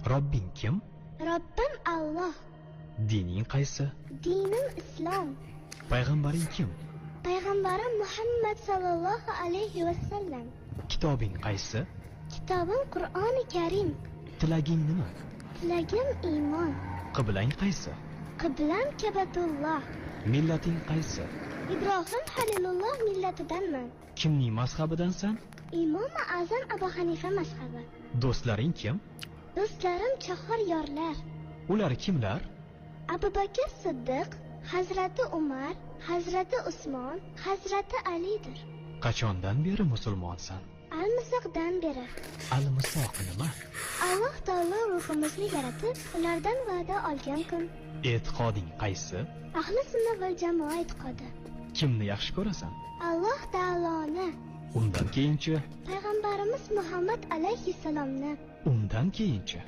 Robbing kim? Robbim Alloh. Dining qaysi? Dinim Islom. Payg'ambaring kim? Payg'ambarim Muhammad sallallohu alayhi va sallam. Kitobing qaysi? Kitobim Qur'oni Karim. Tilaging nima? Tilagim iymon. Qiblang qaysi? Qiblam Kabatulloh. Millating qaysi? Ibrohim Halilulloh millatidanman. Kimning mazhabidansan? Imom Azam Abu Hanifa mazhabi. Do'stlaring kim? Do'stlarim chahor yorlar. Ular kimlar? Abu Bakr Siddiq, Hazrati Umar, Hazrati Usmon, Hazrati Alidir. Qachondan beri musulmonsan? Al-Misqdan beri. Al-Misq nima? Alloh taolo ruhimizni yaratib, ulardan va'da olgan kun. E'tiqoding qaysi? Ahli sunna val jamoa e'tiqodi. Kimni yaxshi ko'rasan? Alloh taoloni. Undan keyinchi? Payg'ambarimiz Muhammad alayhissalomni. Undan keyinchi?